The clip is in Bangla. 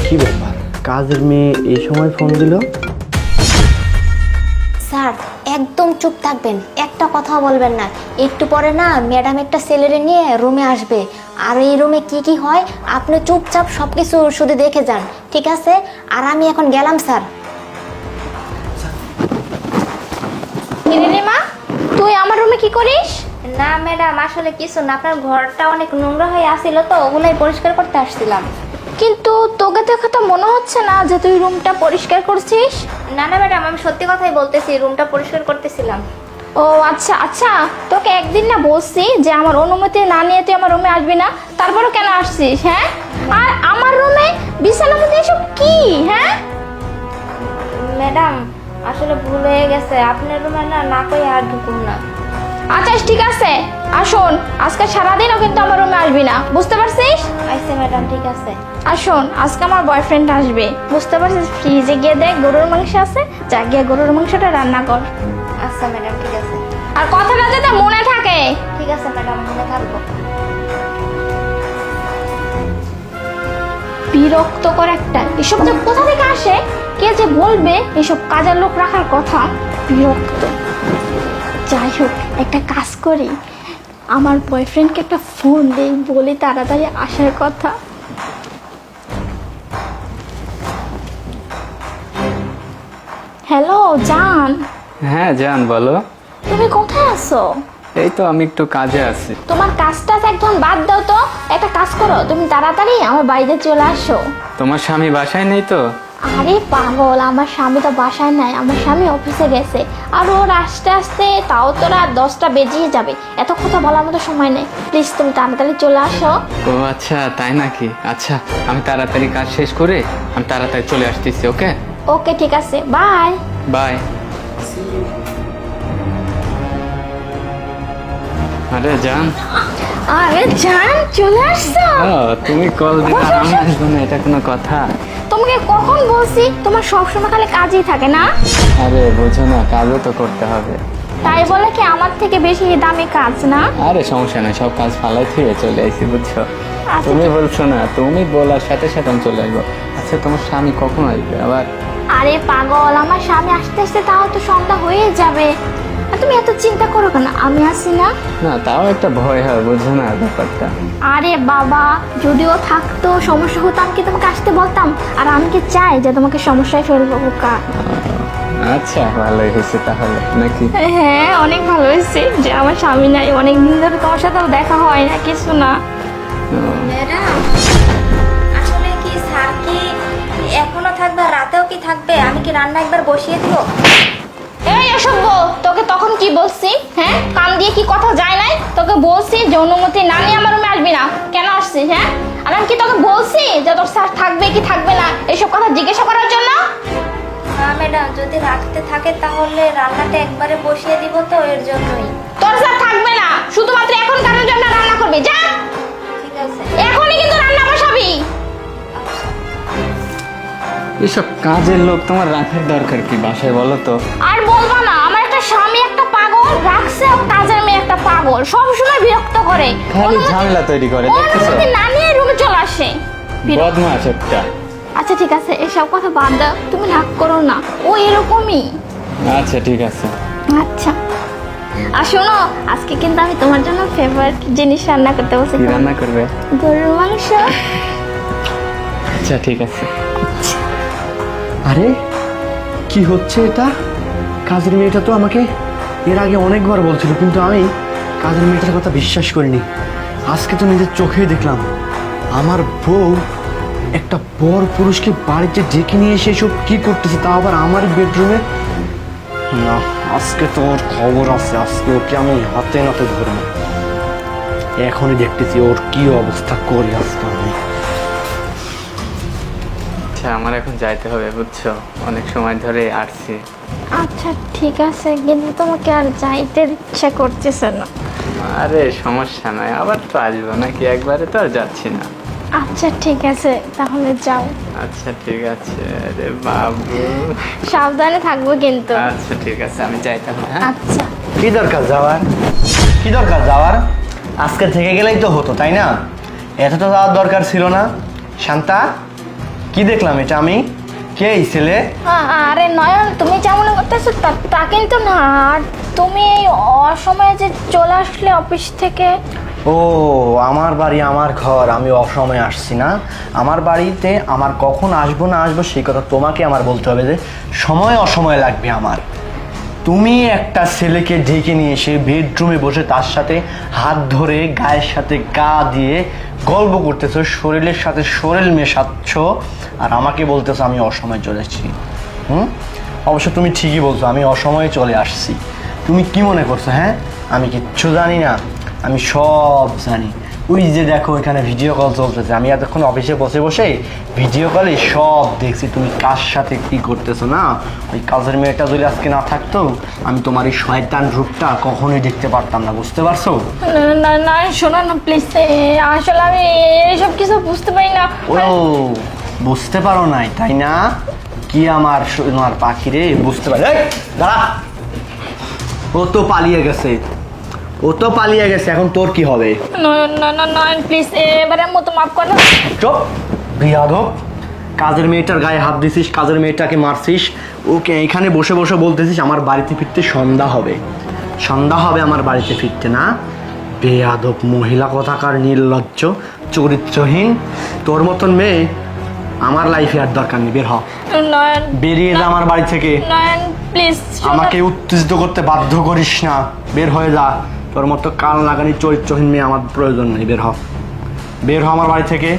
কি ব্যাপার, কাজের মেয়ে এই সময় ফোন দিল? স্যার একদম চুপ থাকবেন, একটা কথা বলবেন না। একটু পরে না ম্যাডাম একটা ছেলেরে নিয়ে রুমে আসবে, আর এই রুমে কি কি হয় আপনি চুপচাপ সব কিছু শুধু দেখে যান, ঠিক আছে? আর আমি এখন গেলাম স্যার। মা, তুই আমার রুমে কি করিস? না ম্যাডাম, আসলে কিছু না, আপনার ঘরটা অনেক নোংরা হয়ে আসছিল তো ওগুলাই পরিষ্কার করতে আসছিলাম। কিন্তু তোকে দেখে তো মনে হচ্ছে না যে তুই রুমটা পরিষ্কার করছিস। না না ম্যাডাম, আমি সত্যি কথাই বলতেছি, রুমটা পরিষ্কার করতেছিলাম। ও আচ্ছা আচ্ছা, তোকে একদিন না বলছি যে আমার অনুমতি না নিয়ে তুই আমার রুমে আসবি না, তারপরেও কেন আসছিস? হ্যাঁ, আর আমার রুমে বিছানার মধ্যে এসব কি? হ্যাঁ ম্যাডাম, আসলে ভুল হয়ে গেছে, আপনার রুমে না না কই আর ঢুকুন না। আচ্ছা ঠিক আছে, আসুন আজকে সারাদিনও কিন্তু আমার রুমে আসবি না, বুঝতে পারছিস? আচ্ছা ম্যাডাম, ঠিক আছে। আসুন, আজকে আমার বয়ফ্রেন্ড আসবে, বুঝতে পারছিস? ফ্রিজে গিয়ে দেখ গরুর মাংস আছে, যা গিয়ে গরুর মাংসটা রান্না কর। আচ্ছা ম্যাডাম, ঠিক আছে। আর কথাটা যাতে মনে থাকে। ঠিক আছে ম্যাডাম, মনে থাকবো। বিরক্তকর একটা, এসব যে কোথা থেকে আসে, কে যে বলবে এসব কাজের লোক রাখার কথা, বিরক্ত। যাই হোক, একটা কাজ করি, আমার বয়ফ্রেন্ডকে একটা ফোন দিই, বলি তাড়াতাড়ি আসার কথা। হ্যালো জান। হ্যাঁ জান, বলো। তুমি কোথায় আছো? এই তো আমি একটু কাজে আছি। তোমার কাজটা একদম বাদ দাও তো, একটা কাজ করো, তুমি তাড়াতাড়ি আমার বাড়িতে চলে আসো। তোমার স্বামী বাসায় নেই তো? আরে পাগল, আমার স্বামী তো বাসায় নাই, আমার স্বামী অফিসে গেছে, আর ওর আসতে আসতে তাও তো রাত 10টা বেজিয়ে যাবে, এত কথা বলার মতো সময় নেই। প্লিজ তুমি তাড়াতাড়ি চলে আসো। ও আচ্ছা, তাই নাকি? আচ্ছা, আমি তাড়াতাড়ি কাজ শেষ করে আমি তাড়াতাড়ি চলে আসতেছি। ওকে ওকে, ঠিক আছে, বাই বাই। আরে জান। আরে জান, চলে আসছো? তুমি কল দিলে আর আমি আসবো না, এটা কোনো কথা? তোমাকে কখন বলছি তোমার সবসময় খালি কাজই থাকে না? আরে বোঝো না, কাজও তো করতে হবে। তাই বলে কি আমার থেকে বেশি দামি কাজ না? আরে সমস্যা নাই, সব কাজ ফালাই থেকে চলে আসি, বুঝছো? আচ্ছা, তুমি বলছো না, তুমি বলার সাথে সাথে আমি চলে আসবো। আচ্ছা, তোমার স্বামী কখন আসবে আবার? আরে পাগল, আমার স্বামী আসতে আসতে তাও তো সন্ধ্যা হয়ে যাবে, আর তুমি এত চিন্তা করো কেন, আমি আসি না। না, তাও একটা ভয় হয়, বুঝো না ব্যাপারটা? আরে বাবা, যদিও থাকতো সমস্যা হতো আমি কি তোমাকে আসতে বলতাম? আর আমি কি চাই যে তোমাকে সমস্যায় ফেলবো বোকা? আচ্ছা, ভালোই হয়েছে তাহলে নাকি? হ্যাঁ, অনেক ভালো হয়েছে যে আমার স্বামী নাই, অনেক দিন ধরে তোমার সাথেও দেখা হয় না, কিছু না। ম্যাডাম, আসলে কি স্যার কি এখনো থাকবে, রাতেও কি থাকবে? আমি কি রান্না একবার বসিয়ে দিব? এই অসভ্য, তোকে তখন কি বলছি? হ্যাঁ, কান দিয়ে কি কথা যায় নাই? তোকে বলছি যে অনুমতি না নিয়ে আমার রুমে আসবি না, কেন আসছিস? হ্যাঁ, আর আমি কি তোকে বলছি যে তোর স্যার থাকবে কি থাকবে না এসব কথা জিজ্ঞাসা করার জন্য? হ্যাঁ ম্যাডাম, যদি রাখতে থাকে তাহলে রান্নাটা একবারে বসিয়ে দিব, তো এর জন্যই। তোর স্যার থাকবে না, শুধুমাত্র এখন কারোর জন্য রান্না করবি, যা। ঠিক আছে। এখনই কিন্তু রান্না বসাবি। এসব কাজের লোক তোমার রাখার দরকার কি বাসায়, বলো তো? আর বলবো না, আমার একটা স্বামী একটা পাগল রাখছে, ও কাজের মেয়ে একটা পাগল, সবসময় বিরক্ত করে, খালি ঝামেলা তৈরি করে, দেখতেছো? অনুমতি না নিয়ে রুমে চলে আসে। বদমাশ একটা। আচ্ছা ঠিক আছে, এসব কথা বাদ দাও, তুমি রাগ করো না, ও এরকমই। আচ্ছা ঠিক আছে। আচ্ছা, আর শোনো, আজকে কিন্তু আমি তোমার জন্য ফেভারিট জিনিস রান্না করতে বলছি। কি রান্না করবে? গরুর মাংস। আচ্ছা ঠিক আছে। আরে কি হচ্ছে এটা? কাজের মেয়েটা তো আমাকে এর আগে অনেকবার বলছিল, কিন্তু আমি কাজের মেয়েটার কথা বিশ্বাস করিনি। আজকে তো নিজের চোখেই দেখলাম আমার বউ একটা বর পুরুষকে বাড়িতে ডেকে নিয়ে এসে সব কি করতেছে, তা আবার আমার বেডরুমে। না, আজকে তো ওর খবর আছে, আজকে ওকে আমি হাতে নাতে ধরবো। এখনই দেখতেছি ওর কি অবস্থা করি আজকে আমি। আচ্ছা, আমার এখন যাইতে হবে, বুঝছো? অনেক সময় ধরে আসছি। আচ্ছা ঠিক আছে, কিন্তু তোমাকে আর যাইতে ইচ্ছা করতেছে না। আরে সমস্যা নাই, আবার তো আসবো নাকি, একবারে তো আর যাচ্ছি না। আচ্ছা ঠিক আছে, তাহলে যাও। আচ্ছা ঠিক আছে। আরে বাবু, সাবধানে থাকবো কিন্তু। আচ্ছা ঠিক আছে, আমি যাই তাহলে। হ্যাঁ, আচ্ছা। কি দরকার যাওয়ার? কি দরকার যাওয়ার? আজকে থেকে গেলেই তো হতো, তাই না? এত তো যাওয়ার দরকার ছিল না। শান্তা, কি দেখলাম এটা আমি? কে এই ছেলে? আরে নয়ন, তুমি যা মনে করতেছো তা কিন্তু না। আর তুমি এই অসময়ে যে চলে আসলে অফিস থেকে। ও, আমার বাড়ি আমার ঘর, আমি অসময়ে আসছি না। আমার বাড়িতে আমার কখন আসবো না আসবো সেই কথা তোমাকে আমার বলতে হবে, যে সময় অসময় লাগবে আমার। তুমি একটা ছেলেকে ডেকে নিয়ে এসে বেডরুমে বসে তার সাথে হাত ধরে গায়ের সাথে গা দিয়ে গল্প করতেছো, শরীরের সাথে শরীর মেশাচ্ছ, আর আমাকে বলতেছো আমি অসময়ে চলে এসেছি। অবশ্য তুমি ঠিকই বলছো, আমি অসময়ে চলে আসছি। তুমি কি মনে করছো? হ্যাঁ, আমি কিচ্ছু জানি না, আমি সব জানি। ওই যে দেখো এখানে ভিডিও কল চলতেছে, আমি এতক্ষণ অফিসে বসে বসে ভিডিও কলে সব দেখছি তুমি কার সাথে কি করতেছো। না, ওই কাজের মেয়েটা যদি আজকে না থাকতো আমি তোমার এই শয়তান রূপটা কখনোই দেখতে পারতাম না, বুঝতে পারছো? না না, শোনো না প্লিজ, আসলে আমি এইসব কিছু বুঝতে পারি না। ও, বুঝতে পারো নাই তাই না? কি আমার সোনার পাখি রে, বুঝতে পারি। এই, দাঁড়া, ও তো পালিয়ে গেছে, ও তো পালিয়ে গেছে, এখন তোর কি হবে? নয়ন না না নয়ন, প্লিজ এবারের মতো মাফ করো। চুপ, বিয়াদব! কাজের মেয়েটার গায়ে হাত দিছিস, কাজের মেয়েটাকে মারছিস, ওকে এখানে বসে বসে বলতেছিস আমার বাড়িতে ফিরতে সন্ধ্যা হবে। সন্ধ্যা হবে আমার বাড়িতে ফিরতে, না? বেয়াদব মহিলা, কথাকার, নির্লজ্জ, চরিত্রহীন। তোর মতন মেয়ে আমার লাইফে আর দরকার নেই, বের হ, নয়ন, বেরিয়ে যা আমার বাড়ি থেকে। নয়ন প্লিজ। আমাকে উত্তেজিত করতে বাধ্য করিস না, বের হয়ে যা। তোর মতো কাল লাগানি চরিত্রহীন মেয়ে আমার প্রয়োজন নেই, বের হ, বের হ আমার বাড়ি থেকে।